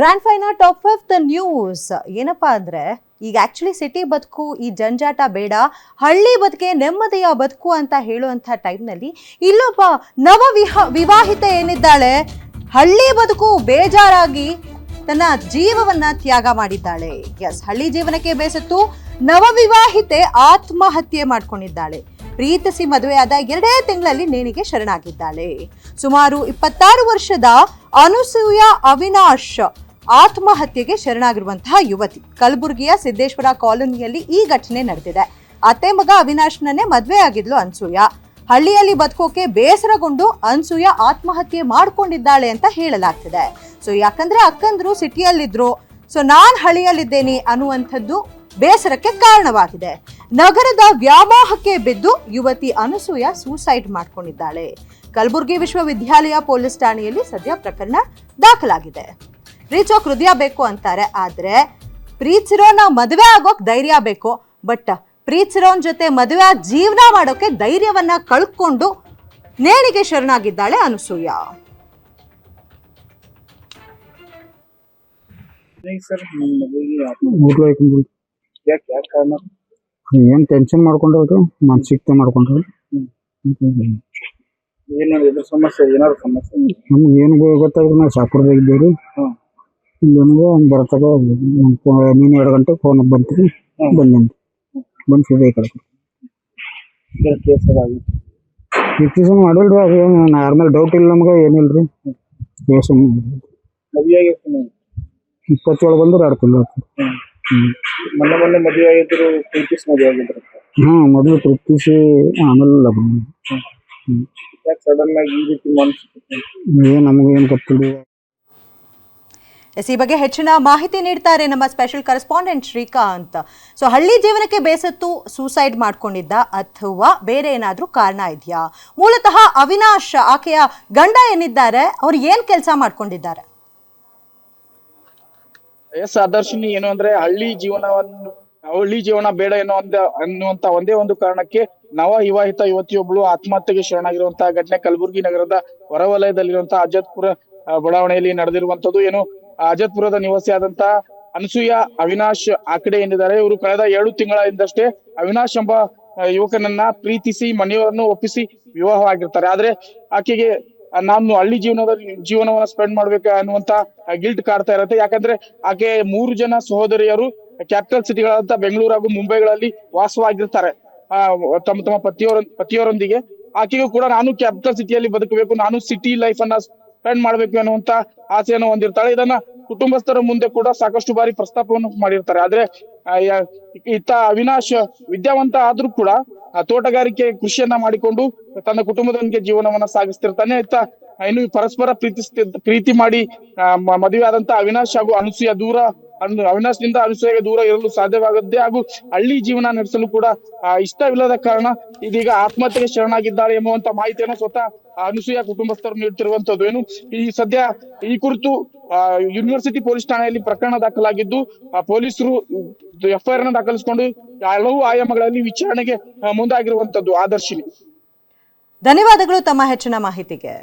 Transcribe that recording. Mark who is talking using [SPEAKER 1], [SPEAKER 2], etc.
[SPEAKER 1] Brand fine top 5 news ಏನಪ್ಪಾ ಅಂದ್ರೆ ಈಗ ಆಕ್ಚುಲಿ ಸಿಟಿ ಬದುಕು ಈ ಜಂಜಾಟ ಬೇಡ, ಹಳ್ಳಿ ಬದುಕೆ ನೆಮ್ಮದಿಯ ಬದುಕು ಅಂತ ಹೇಳುವಂಥ ಟೈಮ್ನಲ್ಲಿ ಇಲ್ಲೊಬ್ಬ ವಿವಾಹಿತೆ ಏನಿದ್ದಾಳೆ ಹಳ್ಳಿ ಬದುಕು ಬೇಜಾರಾಗಿ ತನ್ನ ಜೀವವನ್ನ ತ್ಯಾಗ ಮಾಡಿದ್ದಾಳೆ. ಎಸ್, ಹಳ್ಳಿ ಜೀವನಕ್ಕೆ ಬೇಸತ್ತು ನವವಿವಾಹಿತೆ ಆತ್ಮಹತ್ಯೆ ಮಾಡ್ಕೊಂಡಿದ್ದಾಳೆ. ಪ್ರೀತಿಸಿ ಮದುವೆಯಾದ 2 ತಿಂಗಳಲ್ಲಿ ನೇಣಿಗೆ ಶರಣಾಗಿದ್ದಾಳೆ. ಸುಮಾರು 26 ವರ್ಷದ ಅನುಸೂಯ ಅವಿನಾಶ್ ಆತ್ಮಹತ್ಯೆಗೆ ಶರಣಾಗಿರುವಂತಹ ಯುವತಿ. ಕಲಬುರಗಿಯ ಸಿದ್ದೇಶ್ವರ ಕಾಲೋನಿಯಲ್ಲಿ ಈ ಘಟನೆ ನಡೆದಿದೆ. ಅತ್ತೆ ಮಗ ಅವಿನಾಶ್ನನ್ನೇ ಮದುವೆ ಆಗಿದ್ಲು ಅನ್ಸೂಯ. ಹಳ್ಳಿಯಲ್ಲಿ ಬದುಕೋಕೆ ಬೇಸರಗೊಂಡು ಅನ್ಸೂಯ ಆತ್ಮಹತ್ಯೆ ಮಾಡ್ಕೊಂಡಿದ್ದಾಳೆ ಅಂತ ಹೇಳಲಾಗ್ತಿದೆ. ಸೊ ಯಾಕಂದ್ರೆ ಅಕ್ಕಂದ್ರು ಸಿಟಿಯಲ್ಲಿದ್ರು, ಸೊ ನಾನ್ ಹಳ್ಳಿಯಲ್ಲಿದ್ದೇನೆ ಅನ್ನುವಂಥದ್ದು ಬೇಸರಕ್ಕೆ ಕಾರಣವಾಗಿದೆ. ನಗರದ ವ್ಯಾಮೋಹಕ್ಕೆ ಬಿದ್ದು ಯುವತಿ ಅನಸೂಯ ಸೂಸೈಡ್ ಮಾಡ್ಕೊಂಡಿದ್ದಾಳೆ. ಕಲಬುರಗಿ ವಿಶ್ವವಿದ್ಯಾಲಯ ಪೊಲೀಸ್ ಠಾಣೆಯಲ್ಲಿ ಸದ್ಯ ಪ್ರಕರಣ ದಾಖಲಾಗಿದೆ. ಪ್ರೀತಿಸೋಕ್ ಹೃದಯ ಬೇಕು ಅಂತಾರೆ, ಆದ್ರೆ ಪ್ರೀತಿಸಿರೋನ ಮದುವೆ ಆಗೋಕ್ ಧೈರ್ಯ ಬೇಕು. ಬಟ್ ಪ್ರೀತಿಸಿರೋನ್ ಜೊತೆ ಮದುವೆ ಜೀವನ ಮಾಡೋಕೆ ಧೈರ್ಯವನ್ನ ಕಳ್ಕೊಂಡು ನೇಣಿಗೆ ಶರಣಾಗಿದ್ದಾಳೆ ಅನಸೂಯ.
[SPEAKER 2] ಏನ್ ಟೆನ್ಷನ್ ಮಾಡ್ಕೊಂಡ್ರಿ, ಮಾನಸಿಕತೆ ಮಾಡ್ಕೊಂಡ್ರಿ. ನಮ್ಗೆ ಏನು ಗೊತ್ತಾಗ್ರಿ, ನಾವು ಶಾಪುರದಾಗ ಇದ್ದೇವ್ರಿ. ನನಗೆ ಹಂಗೆ ಬರ್ತಾಗ ನೀನು 2 ಗಂಟೆಗೆ ಫೋನ್ ಬಂತ್ರಿ, ಬಂದು ಸೀದಾ ಈ ಕಡೆ ರಿಕ್ವೆಷನ್ ಮಾಡಿಲ್ರಿ. ಅದೇನು ನಾರ್ಮಲ್ ಡೌಟ್ ಇಲ್ಲ ನಮ್ಗೆ, ಏನಿಲ್ರಿ. ಕೇಸ್ 27 ಬಂದ್ರೆ 2 ತಿಂಗಳು ಮೊದಲು ಪ್ರೀತಿಸಿ ಆಮೇಲೆ ಲಗ್ನ. ನಮಗೇನು ಗೊತ್ತಿಲ್ಲ.
[SPEAKER 1] ಈ ಬಗ್ಗೆ ಹೆಚ್ಚಿನ ಮಾಹಿತಿ ನೀಡ್ತಾರೆ ನಮ್ಮ ಸ್ಪೆಷಲ್ ಕರೆಸ್ಪಾಂಡೆಂಟ್ ಶ್ರೀಕಾಂತ್. ಸೊ ಹಳ್ಳಿ ಜೀವನಕ್ಕೆ ಬೇಸತ್ತು ಸೂಸೈಡ್ ಮಾಡ್ಕೊಂಡಿದ್ದ ಅಥವಾ ಬೇರೆ ಏನಾದ್ರೂ ಕಾರಣ ಇದೆಯಾ? ಮೂಲತಃ ಅವಿನಾಶ್ ಆಕೆಯ ಗಂಡ ಏನಿದ್ದಾರೆ ಅವ್ರು ಏನ್ ಕೆಲಸ ಮಾಡ್ಕೊಂಡಿದ್ದಾರೆ?
[SPEAKER 3] ಎಸ್ ಆದರ್ಶಿನಿ, ಏನು ಅಂದ್ರೆ ಹಳ್ಳಿ ಜೀವನ ಬೇಡ ಅನ್ನುವಂತ ಒಂದೇ ಒಂದು ಕಾರಣಕ್ಕೆ ನವ ವಿವಾಹಿತ ಯುವತಿಯೊಬ್ಬಳು ಆತ್ಮಹತ್ಯೆಗೆ ಶರಣಾಗಿರುವಂತಹ ಘಟನೆ ಕಲಬುರಗಿ ನಗರದ ಹೊರವಲಯದಲ್ಲಿರುವಂತಹ ಅಜತ್ಪುರ ಬಡಾವಣೆಯಲ್ಲಿ ನಡೆದಿರುವಂತದ್ದು. ಏನು ಅಜತ್ಪುರದ ನಿವಾಸಿಯಾದಂತಹ ಅನಸೂಯ ಅವಿನಾಶ್ ಆಕಡೆ ಏನಿದ್ದಾರೆ, ಇವರು ಕಳೆದ 7 ತಿಂಗಳಿಂದಷ್ಟೇ ಅವಿನಾಶ್ ಎಂಬ ಯುವಕನನ್ನ ಪ್ರೀತಿಸಿ ಮನೆಯವರನ್ನು ಒಪ್ಪಿಸಿ ವಿವಾಹವಾಗಿರ್ತಾರೆ. ಆದ್ರೆ ಆಕೆಗೆ ನಾನು ಹಳ್ಳಿ ಜೀವನವನ್ನ ಸ್ಪೆಂಡ್ ಮಾಡ್ಬೇಕ ಅನ್ನುವಂತ ಗಿಲ್ಟ್ ಕಾಡ್ತಾ ಇರತ್ತೆ. ಯಾಕಂದ್ರೆ ಆಕೆ 3 ಜನ ಸಹೋದರಿಯರು ಕ್ಯಾಪಿಟಲ್ ಸಿಟಿಗಳಾದಂತ ಬೆಂಗಳೂರು ಹಾಗೂ ಮುಂಬೈಗಳಲ್ಲಿ ವಾಸವಾಗಿರ್ತಾರೆ ತಮ್ಮ ಪತಿಯವರೊಂದಿಗೆ. ಆಕೆಗೂ ಕೂಡ ನಾನು ಕ್ಯಾಪಿಟಲ್ ಸಿಟಿಯಲ್ಲಿ ಬದುಕಬೇಕು, ನಾನು ಸಿಟಿ ಲೈಫ್ ಅನ್ನ ಸ್ಪೆಂಡ್ ಮಾಡ್ಬೇಕು ಅನ್ನುವಂತ ಆಸೆಯನ್ನು ಹೊಂದಿರ್ತಾಳೆ. ಇದನ್ನ ಕುಟುಂಬಸ್ಥರ ಮುಂದೆ ಕೂಡ ಸಾಕಷ್ಟು ಬಾರಿ ಪ್ರಸ್ತಾಪವನ್ನು ಮಾಡಿರ್ತಾರೆ. ಆದ್ರೆ ಇತ್ತ ಅವಿನಾಶ್ ವಿದ್ಯಾವಂತ ಆದ್ರೂ ಕೂಡ ತೋಟಗಾರಿಕೆ ಕೃಷಿಯನ್ನ ಮಾಡಿಕೊಂಡು ತನ್ನ ಕುಟುಂಬದೊಂದಿಗೆ ಜೀವನವನ್ನ ಸಾಗಿಸ್ತಿರ್ತಾನೆ. ಇತ್ತ ಇನ್ನು ಪರಸ್ಪರ ಪ್ರೀತಿ ಮಾಡಿ ಮದುವೆ ಆದಂತ ಅವಿನಾಶ್ ಹಾಗೂ ಅನಸೂಯ ಅವಿನಾಶ್ನಿಂದ ಅನಸೂಯಗೆ ದೂರ ಇರಲು ಸಾಧ್ಯವಾಗದ್ದೇ ಹಾಗೂ ಹಳ್ಳಿ ಜೀವನ ನಡೆಸಲು ಕೂಡ ಇಷ್ಟವಿಲ್ಲದ ಕಾರಣ ಇದೀಗ ಆತ್ಮಹತ್ಯೆಗೆ ಶರಣಾಗಿದ್ದಾಳೆ ಎಂಬುವಂತ ಮಾಹಿತಿಯನ್ನು ಸ್ವತಃ ಅನಸೂಯ ಕುಟುಂಬಸ್ಥರು ನೀಡುತ್ತಿರುವಂತದ್ದು. ಏನು ಸದ್ಯ ಈ ಕುರಿತು ಯೂನಿವರ್ಸಿಟಿ ಪೊಲೀಸ್ ಠಾಣೆಯಲ್ಲಿ ಪ್ರಕರಣ ದಾಖಲಾಗಿದ್ದು ಪೊಲೀಸರು FIR ಅನ್ನು ದಾಖಲಿಸಿಕೊಂಡು ಹಲವು ಆಯಾಮಗಳಲ್ಲಿ ವಿಚಾರಣೆಗೆ ಮುಂದಾಗಿರುವಂತದ್ದು. ಆದರ್ಶಿನಿ,
[SPEAKER 1] ಧನ್ಯವಾದಗಳು ತಮ್ಮ ಹೆಚ್ಚಿನ ಮಾಹಿತಿಗೆ.